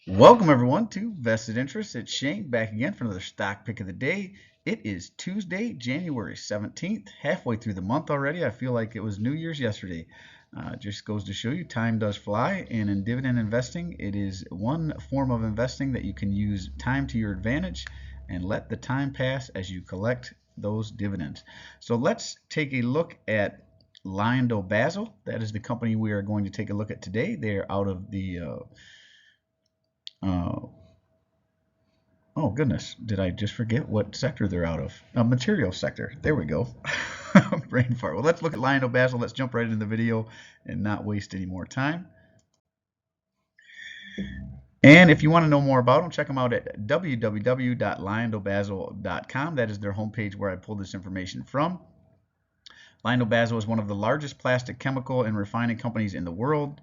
Welcome everyone to Vested Interest. It's Shane back again for another stock pick of the day. It is Tuesday, January 17th, halfway through the month already. I feel like it was New Year's yesterday. Just goes to show you time does fly, and in dividend investing, it is one form of investing that you can use time to your advantage and let the time pass as you collect those dividends. So let's take a look at LyondellBasell. That is the company we are going to take a look at today. They're out of the uh, oh goodness, did I just forget what sector they're out of? Material sector. There we go. Brain fart. Well, let's look at LyondellBasell. Let's jump right into the video and not waste any more time. And if you want to know more about them, check them out at www.lyondellbasell.com. That is their homepage where I pulled this information from. LyondellBasell is one of the largest plastic chemical and refining companies in the world.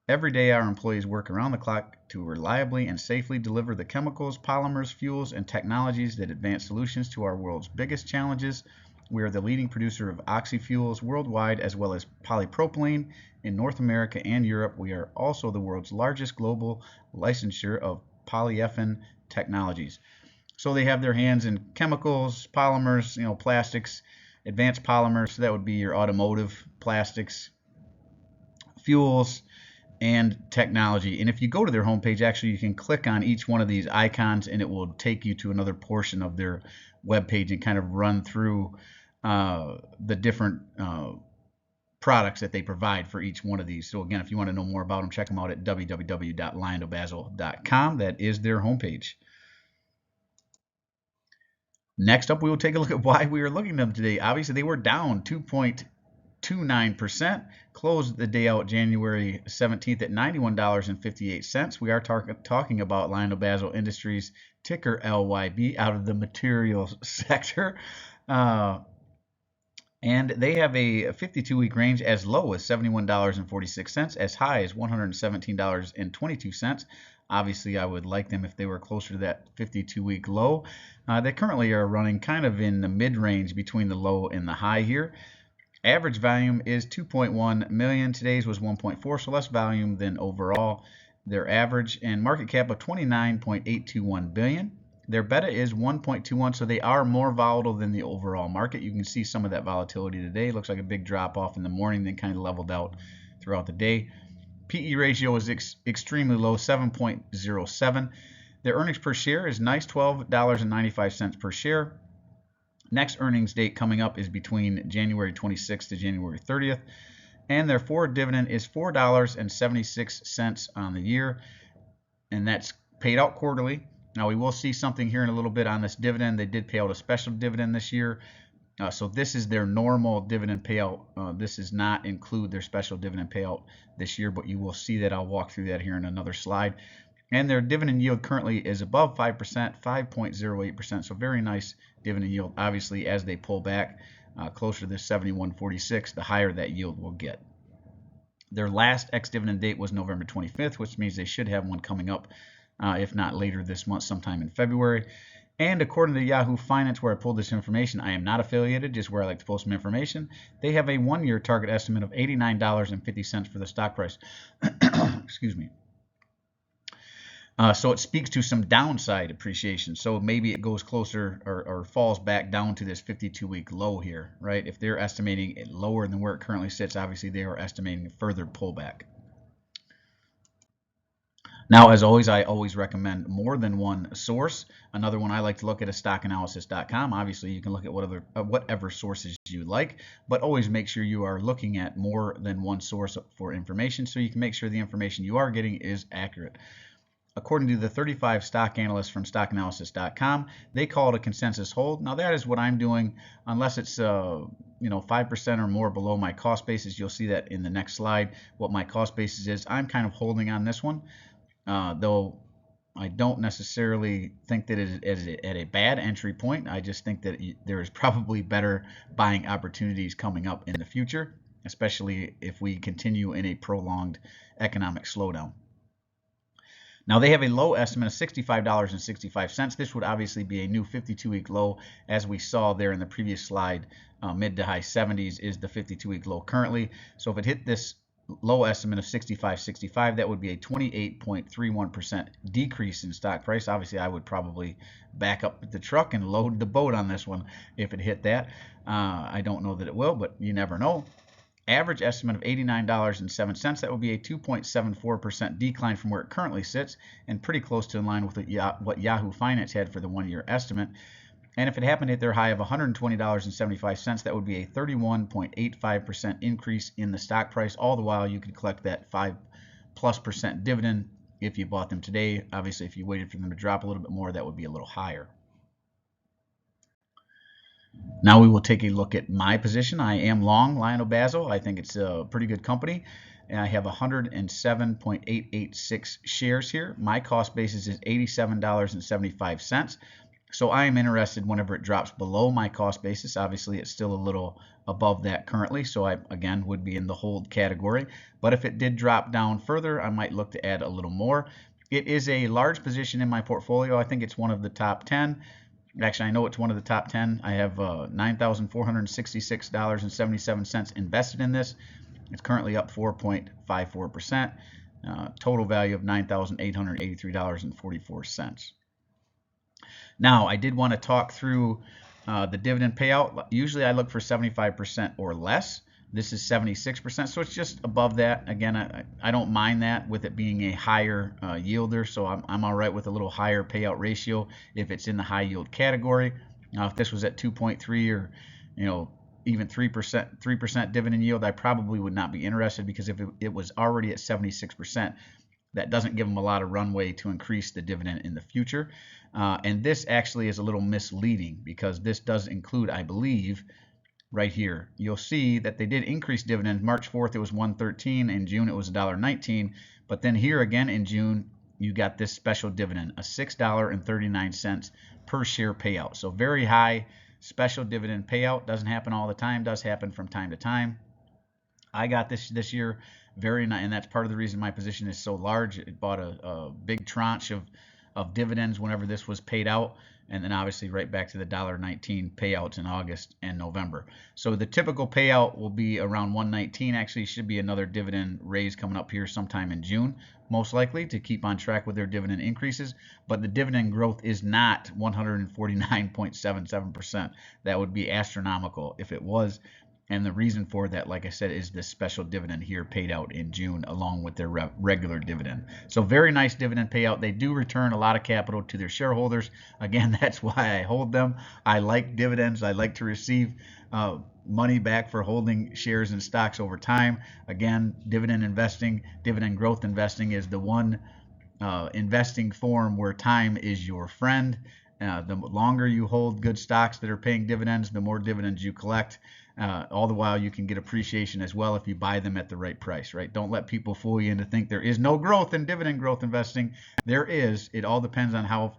Every day, our employees work around the clock to reliably and safely deliver the chemicals, polymers, fuels, and technologies that advance solutions to our world's biggest challenges. We are the leading producer of oxyfuels worldwide, as well as polypropylene in North America and Europe. We are also the world's largest global licensure of polyethylene technologies. So they have their hands in chemicals, polymers, plastics, advanced polymers. So that would be your automotive plastics, fuels, and technology. And if you go to their homepage, actually you can click on each one of these icons and it will take you to another portion of their web page and kind of run through the different products that they provide for each one of these. So again, if you want to know more about them, check them out at www.lyondellbasell.com. That is their homepage. Next up, we will take a look at why we are looking at them today. Obviously, they were down 2.29%, closed the day out January 17th at $91.58. We are talking about LyondellBasell Industries, ticker LYB, out of the materials sector. And they have a 52-week range as low as $71.46, as high as $117.22. Obviously, I would like them if they were closer to that 52-week low. They currently are running kind of in the mid-range between the low and the high here. Average volume is 2.1 million. Today's was 1.4, so less volume than overall. Their average and market cap of 29.821 billion. Their beta is 1.21, so they are more volatile than the overall market. You can see some of that volatility today. Looks like a big drop off in the morning, then kind of leveled out throughout the day. PE ratio is extremely low, 7.07. Their earnings per share is nice, $12.95 per share. Next earnings date coming up is between January 26th to January 30th. And their forward dividend is $4.76 on the year. And that's paid out quarterly. Now, we will see something here in a little bit on this dividend. They did pay out a special dividend this year. So this is their normal dividend payout. This does not include their special dividend payout this year, but you will see that. I'll walk through that here in another slide. And their dividend yield currently is above 5%, 5.08%. So very nice dividend yield. Obviously, as they pull back closer to this 71.46, the higher that yield will get. Their last ex-dividend date was November 25th, which means they should have one coming up, if not later this month, sometime in February. And according to Yahoo Finance, where I pulled this information, I am not affiliated, just where I like to post some information. They have a one-year target estimate of $89.50 for the stock price. Excuse me. So it speaks to some downside appreciation. So maybe it goes closer or falls back down to this 52-week low here, right? If they're estimating it lower than where it currently sits, obviously they are estimating a further pullback. Now, as always, I always recommend more than one source. Another one I like to look at is stockanalysis.com. Obviously, you can look at whatever sources you like, but always make sure you are looking at more than one source for information so you can make sure the information you are getting is accurate. According to the 35 stock analysts from stockanalysis.com, they call it a consensus hold. Now that is what I'm doing, unless it's 5% or more below my cost basis. You'll see that in the next slide what my cost basis is. I'm kind of holding on this one, though I don't necessarily think that it is at a bad entry point. I just think that there is probably better buying opportunities coming up in the future, especially if we continue in a prolonged economic slowdown. Now they have a low estimate of $65.65. This would obviously be a new 52-week low, as we saw there in the previous slide. Mid to high 70s is the 52-week low currently. So if it hit this low estimate of 65.65. That would be a 28.31% decrease in stock price. Obviously, I would probably back up the truck and load the boat on this one if it hit that. I don't know that it will, but you never know. Average estimate of $89.07. That would be a 2.74% decline from where it currently sits, and pretty close to in line with what Yahoo Finance had for the 1-year estimate. And if it happened to hit their high of $120.75, that would be a 31.85% increase in the stock price. All the while, you could collect that 5+% dividend if you bought them today. Obviously, if you waited for them to drop a little bit more, that would be a little higher. Now we will take a look at my position. I am long LyondellBasell. I think it's a pretty good company. And I have 107.886 shares here. My cost basis is $87.75. So I am interested whenever it drops below my cost basis. Obviously, it's still a little above that currently, so I, again, would be in the hold category. But if it did drop down further, I might look to add a little more. It is a large position in my portfolio. I think it's one of the top 10. Actually, I know it's one of the top 10. I have $9,466.77 invested in this. It's currently up 4.54%. Total value of $9,883.44. Now, I did want to talk through the dividend payout. Usually, I look for 75% or less. This is 76%, so it's just above that. Again, I don't mind that with it being a higher yielder, so I'm all right with a little higher payout ratio if it's in the high yield category. Now, if this was at 2.3 or even 3% dividend yield, I probably would not be interested, because if it was already at 76%, that doesn't give them a lot of runway to increase the dividend in the future. And this actually is a little misleading, because this does include, I believe, right here, you'll see that they did increase dividends. March 4th, it was $1.13. In June, it was $1.19. But then here again in June, you got this special dividend, a $6.39 per share payout. So very high special dividend payout. Doesn't happen all the time, does happen from time to time. I got this year very nice, and that's part of the reason my position is so large. It bought a big tranche of dividends whenever this was paid out, and then obviously right back to the $1.19 payouts in August and November. So the typical payout will be around $1.19. Actually, should be another dividend raise coming up here sometime in June, most likely, to keep on track with their dividend increases. But the dividend growth is not 149.77%. That would be astronomical if it was. And the reason for that, like I said, is this special dividend here paid out in June along with their regular dividend. So very nice dividend payout. They do return a lot of capital to their shareholders. Again, that's why I hold them. I like dividends. I like to receive money back for holding shares and stocks over time. Again, dividend investing, dividend growth investing is the one investing form where time is your friend. The longer you hold good stocks that are paying dividends, the more dividends you collect. All the while, you can get appreciation as well if you buy them at the right price, right? Don't let people fool you into think there is no growth in dividend growth investing. There is. It all depends on how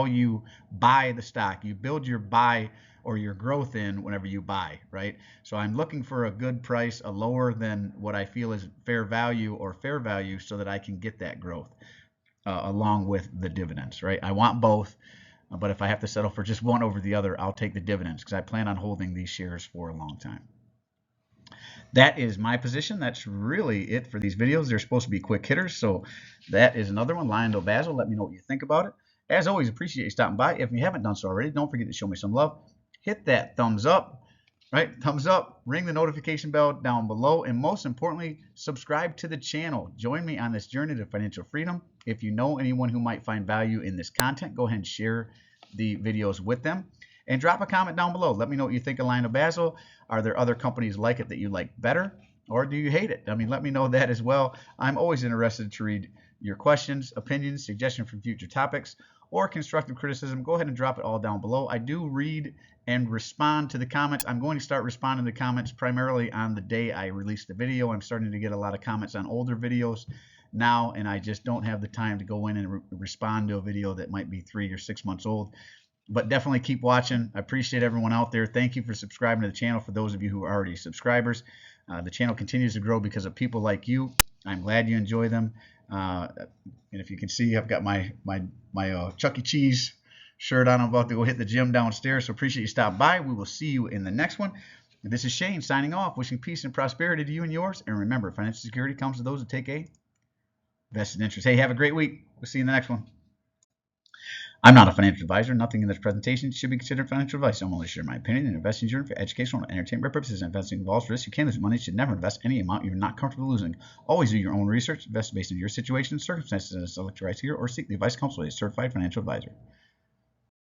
you buy the stock. You build your buy or your growth in whenever you buy, right? So I'm looking for a good price, a lower than what I feel is fair value or fair value, so that I can get that growth along with the dividends, right? I want both. But if I have to settle for just one over the other, I'll take the dividends, because I plan on holding these shares for a long time. That is my position. That's really it for these videos. They're supposed to be quick hitters. So that is another one, LyondellBasell. Let me know what you think about it. As always, appreciate you stopping by. If you haven't done so already, don't forget to show me some love. Hit that thumbs up, right? Thumbs up, ring the notification bell down below, and most importantly, subscribe to the channel. Join me on this journey to financial freedom. If you know anyone who might find value in this content, go ahead and share the videos with them, and drop a comment down below. Let me know what you think of LyondellBasell. Are there other companies like it that you like better, or do you hate it? I mean, let me know that as well. I'm always interested to read your questions, opinions, suggestions for future topics, or constructive criticism. Go ahead and drop it all down below. I do read and respond to the comments. I'm going to start responding to comments primarily on the day I release the video. I'm starting to get a lot of comments on older videos now, and I just don't have the time to go in and respond to a video that might be 3 or 6 months old. But definitely keep watching. I appreciate everyone out there. Thank you for subscribing to the channel. For those of you who are already subscribers, the channel continues to grow because of people like you. I'm glad you enjoy them. And if you can see, I've got my Chuck E. Cheese shirt on. I'm about to go hit the gym downstairs. So appreciate you stopping by. We will see you in the next one. This is Shane signing off, wishing peace and prosperity to you and yours. And remember, financial security comes to those that take a vested interest. Hey, have a great week. We'll see you in the next one. I'm not a financial advisor. Nothing in this presentation should be considered financial advice. I'm only sharing my opinion and investing journey for educational and entertainment purposes. Investing involves risk. You can lose money. You should never invest any amount you're not comfortable losing. Always do your own research. Invest based on your situation and circumstances and select your advice here or seek the advice counsel of a certified financial advisor.